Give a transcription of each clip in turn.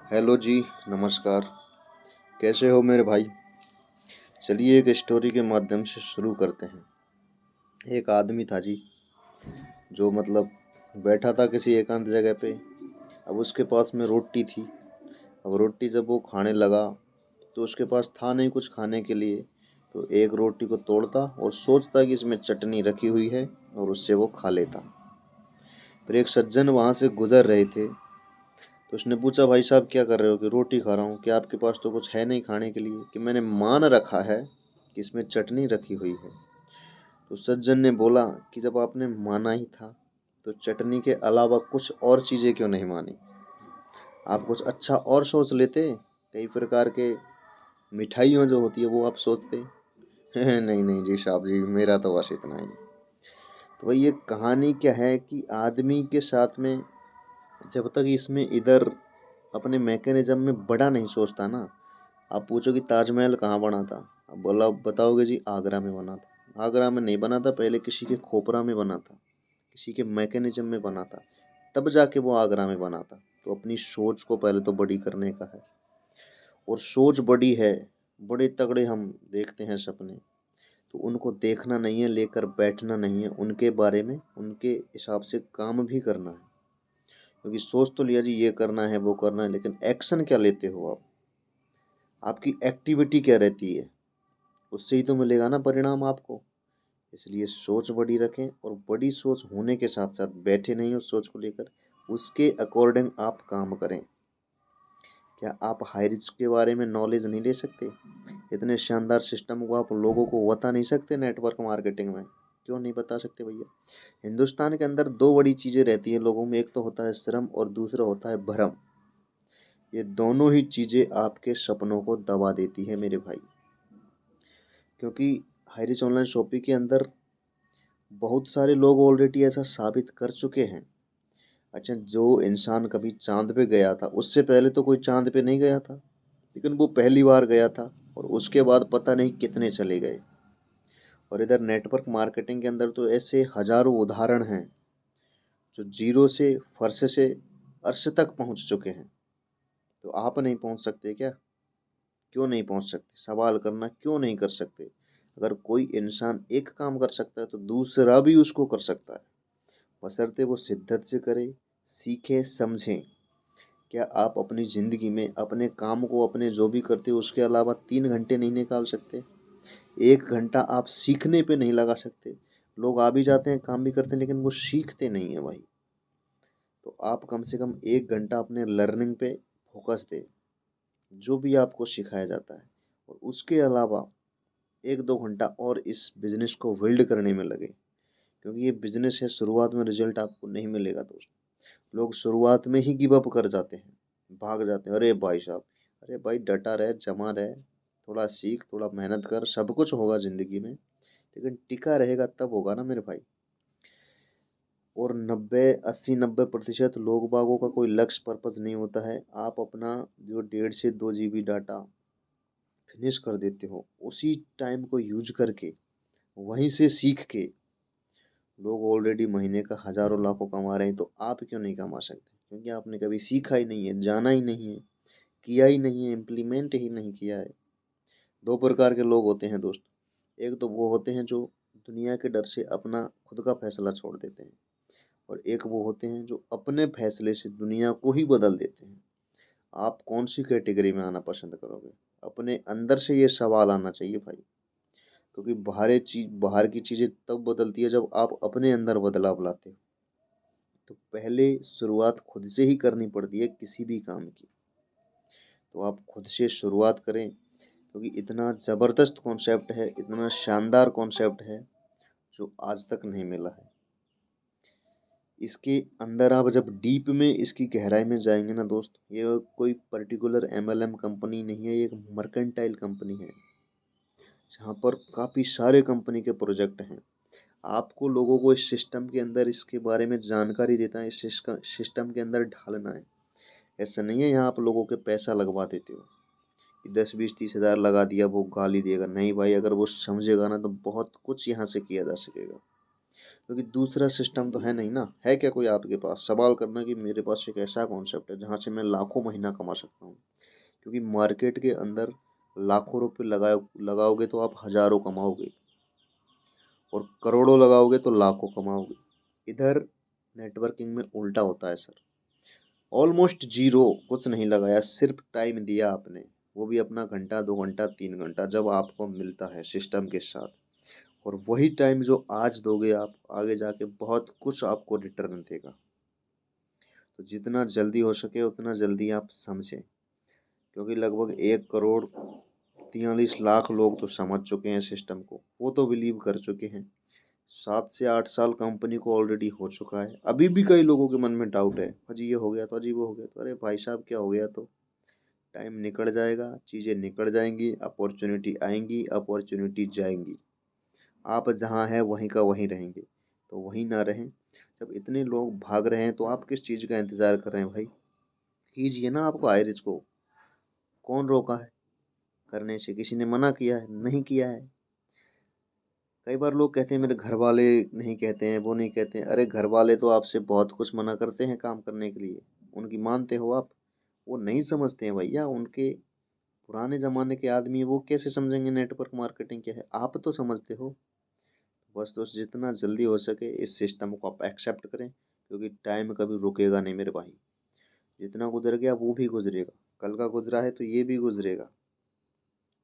Hello जी, नमस्कार। कैसे हो मेरे भाई? चलिए एक स्टोरी के माध्यम से शुरू करते हैं। एक आदमी था जी, जो बैठा था किसी एकांत जगह पे। अब उसके पास में रोटी थी। अब रोटी जब वो खाने लगा तो उसके पास था नहीं कुछ खाने के लिए। तो एक रोटी को तोड़ता और सोचता कि इसमें चटनी रखी हुई है और उससे वो खा लेता। फिर एक सज्जन वहाँ से गुजर रहे थे, तो उसने पूछा, भाई साहब क्या कर रहे हो? कि रोटी खा रहा हूँ। कि आपके पास तो कुछ है नहीं खाने के लिए? कि मैंने मान रखा है कि इसमें चटनी रखी हुई है। तो सज्जन ने बोला कि जब आपने माना ही था तो चटनी के अलावा कुछ और चीज़ें क्यों नहीं मानी? आप कुछ अच्छा और सोच लेते। कई प्रकार के मिठाइयों जो होती है वो आप सोचते। नहीं नहीं जी साहब जी, मेरा तो बस इतना ही। तो भाई ये कहानी क्या है कि आदमी के साथ में जब तक इसमें इधर अपने मैकेनिज्म में बड़ा नहीं सोचता ना। आप पूछो कि ताजमहल कहाँ बना था? अब बोला बताओगे जी आगरा में बना था। आगरा में नहीं बना था, पहले किसी के खोपरा में बना था, किसी के मैकेनिज्म में बना था, तब जाके वो आगरा में बना था। तो अपनी सोच को पहले तो बड़ी करने का है। और सोच बड़ी है, बड़े तगड़े हम देखते हैं सपने, तो उनको देखना नहीं है, लेकर बैठना नहीं है, उनके बारे में उनके हिसाब से काम भी करना है। क्योंकि सोच तो लिया जी ये करना है वो करना है, लेकिन एक्शन क्या लेते हो आप? आपकी एक्टिविटी क्या रहती है? उससे ही तो मिलेगा ना परिणाम आपको। इसलिए सोच बड़ी रखें, और बड़ी सोच होने के साथ साथ बैठे नहीं उस सोच को लेकर, उसके अकॉर्डिंग आप काम करें। क्या आप हाई रिस्क के बारे में नॉलेज नहीं ले सकते? इतने शानदार सिस्टम को आप लोगों को बता नहीं सकते नेटवर्क मार्केटिंग में? क्यों नहीं बता सकते भैया? हिंदुस्तान के अंदर दो बड़ी चीज़ें रहती हैं लोगों में, एक तो होता है श्रम और दूसरा होता है भ्रम। ये दोनों ही चीज़ें आपके सपनों को दबा देती है मेरे भाई। क्योंकि हाई रिच ऑनलाइन शॉपिंग के अंदर बहुत सारे लोग ऑलरेडी ऐसा साबित कर चुके हैं। अच्छा, जो इंसान कभी चांद पे गया था, उससे पहले तो कोई चांद पे नहीं गया था, लेकिन वो पहली बार गया था और उसके बाद पता नहीं कितने चले गए। और इधर नेटवर्क मार्केटिंग के अंदर तो ऐसे हजारों उदाहरण हैं जो जीरो से फर्श से अर्श तक पहुंच चुके हैं। तो आप नहीं पहुंच सकते क्या? क्यों नहीं पहुंच सकते? सवाल करना क्यों नहीं कर सकते? अगर कोई इंसान एक काम कर सकता है तो दूसरा भी उसको कर सकता है, बशर्ते वो शिद्दत से करे, सीखे, समझें। क्या आप अपनी ज़िंदगी में अपने काम को, अपने जो भी करते हो उसके अलावा 3 घंटे नहीं निकाल सकते? 1 घंटा आप सीखने पे नहीं लगा सकते? लोग आ भी जाते हैं, काम भी करते हैं, लेकिन वो सीखते नहीं है भाई। तो आप कम से कम 1 घंटा अपने लर्निंग पे फोकस दें, जो भी आपको सिखाया जाता है। और उसके अलावा 1-2 घंटा और इस बिज़नेस को बिल्ड करने में लगे। क्योंकि ये बिज़नेस है, शुरुआत में रिजल्ट आपको नहीं मिलेगा दोस्त। लोग शुरुआत में ही गिव अप कर जाते हैं, भाग जाते हैं। अरे भाई साहब, अरे भाई डटा रहे, जमा रहे, थोड़ा सीख, थोड़ा मेहनत कर, सब कुछ होगा ज़िंदगी में, लेकिन टिका रहेगा तब होगा ना मेरे भाई। और 80-90% लोग बागों का कोई लक्ष्य पर्पज़ नहीं होता है। आप अपना जो 1.5 से 2 GB डाटा फिनिश कर देते हो, उसी टाइम को यूज करके, वहीं से सीख के लोग ऑलरेडी महीने का हज़ारों लाखों कमा रहे हैं, तो आप क्यों नहीं कमा सकते? क्योंकि आपने कभी सीखा ही नहीं है, जाना ही नहीं है, किया ही नहीं है, इम्प्लीमेंट ही नहीं किया है। दो प्रकार के लोग होते हैं दोस्त। एक तो वो होते हैं जो दुनिया के डर से अपना खुद का फैसला छोड़ देते हैं, और एक वो होते हैं जो अपने फैसले से दुनिया को ही बदल देते हैं। आप कौन सी कैटेगरी में आना पसंद करोगे? अपने अंदर से ये सवाल आना चाहिए भाई। क्योंकि बाहर की चीज़ें तब बदलती है जब आप अपने अंदर बदलाव लाते हो। तो पहले शुरुआत खुद से ही करनी पड़ती है किसी भी काम की। तो आप खुद से शुरुआत करें, क्योंकि इतना ज़बरदस्त कॉन्सेप्ट है, इतना शानदार कॉन्सेप्ट है जो आज तक नहीं मिला है। इसके अंदर आप जब डीप में इसकी गहराई में जाएंगे ना दोस्त, ये कोई पर्टिकुलर MLM कंपनी नहीं है, ये एक मर्केंटाइल कंपनी है, जहाँ पर काफ़ी सारे कंपनी के प्रोजेक्ट हैं। आपको लोगों को इस सिस्टम के अंदर इसके बारे में जानकारी देता है, इस सिस्टम के अंदर ढालना है। ऐसा नहीं है यहाँ आप लोगों के पैसा लगवा देते हो कि 10-20-30 हज़ार लगा दिया वो गाली देगा। नहीं भाई, अगर वो समझेगा ना तो बहुत कुछ यहाँ से किया जा सकेगा। क्योंकि दूसरा सिस्टम तो है नहीं ना। है क्या कोई आपके पास सवाल करना कि मेरे पास एक ऐसा कॉन्सेप्ट है जहाँ से मैं लाखों महीना कमा सकता हूँ? क्योंकि मार्केट के अंदर लाखों रुपए लगाओगे तो आप हजारों कमाओगे, और करोड़ों लगाओगे तो लाखों कमाओगे। इधर नेटवर्किंग में उल्टा होता है सर। ऑलमोस्ट जीरो, कुछ नहीं लगाया, सिर्फ टाइम दिया आपने, वो भी अपना घंटा 2 घंटा 3 घंटा जब आपको मिलता है सिस्टम के साथ। और वही टाइम जो आज दोगे आप, आगे जाके बहुत कुछ आपको रिटर्न देगा। तो जितना जल्दी हो सके उतना जल्दी आप समझें, क्योंकि लगभग 1 करोड़ 43 लाख लोग तो समझ चुके हैं सिस्टम को, वो तो बिलीव कर चुके हैं। 7 से 8 साल कंपनी को ऑलरेडी हो चुका है। अभी भी कई लोगों के मन में डाउट है, अजी ये हो गया तो, अजी वो हो गया तो। अरे भाई साहब, क्या हो गया तो टाइम निकल जाएगा, चीज़ें निकल जाएंगी, अपॉर्चुनिटी आएंगी, अपॉर्चुनिटी जाएंगी। आप जहाँ हैं वहीं का वहीं रहेंगे, तो वहीं ना रहें। जब इतने लोग भाग रहे हैं तो आप किस चीज़ का इंतज़ार कर रहे हैं भाई? कीजिए ना। आपको आयरिस को कौन रोका है करने से? किसी ने मना किया है? नहीं किया है। कई बार लोग कहते हैं मेरे घर वाले नहीं कहते हैं, वो नहीं कहते हैं। अरे घर वाले तो आपसे बहुत कुछ मना करते हैं काम करने के लिए, उनकी मानते हो आप? वो नहीं समझते हैं भैया, उनके पुराने ज़माने के आदमी हैं, वो कैसे समझेंगे नेटवर्क मार्केटिंग क्या है? आप तो समझते हो। बस तो जितना जल्दी हो सके इस सिस्टम को आप एक्सेप्ट करें, क्योंकि टाइम कभी रुकेगा नहीं मेरे भाई। जितना गुजर गया वो भी गुजरेगा, कल का गुजरा है तो ये भी गुजरेगा।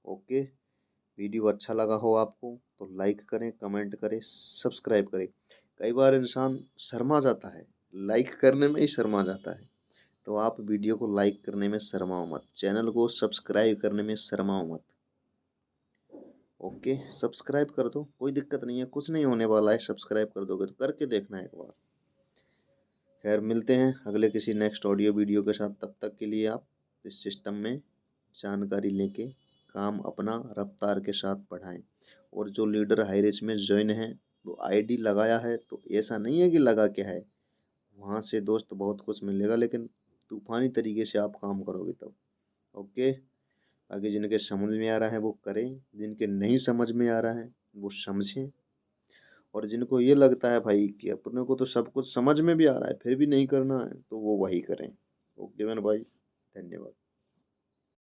ओके। वीडियो अच्छा लगा हो आपको तो लाइक करें, कमेंट करें, सब्सक्राइब करें। कई बार इंसान शर्मा जाता है, लाइक करने में ही शर्मा जाता है। तो आप वीडियो को लाइक करने में शर्माओ मत, चैनल को सब्सक्राइब करने में शर्माओ मत। ओके, सब्सक्राइब कर दो, कोई दिक्कत नहीं है, कुछ नहीं होने वाला है। सब्सक्राइब कर दोगे तो करके देखना एक बार। खैर, मिलते हैं अगले किसी नेक्स्ट ऑडियो वीडियो के साथ। तब तक के लिए आप इस सिस्टम में जानकारी लेके काम अपना रफ्तार के साथ बढ़ाएं। और जो लीडर हाईरिच में ज्वाइन है वो आईडी लगाया है, तो ऐसा नहीं है कि लगा क्या है, वहाँ से दोस्त बहुत कुछ मिलेगा, लेकिन तूफानी तरीके से आप काम करोगे तब। ओके। आगे जिनके समझ में आ रहा है वो करें, जिनके नहीं समझ में आ रहा है वो समझें। और जिनको ये लगता है भाई कि अपने को तो सब कुछ समझ में भी आ रहा है फिर भी नहीं करना है, तो वो वही करें। ओके मेरे भाई, धन्यवाद।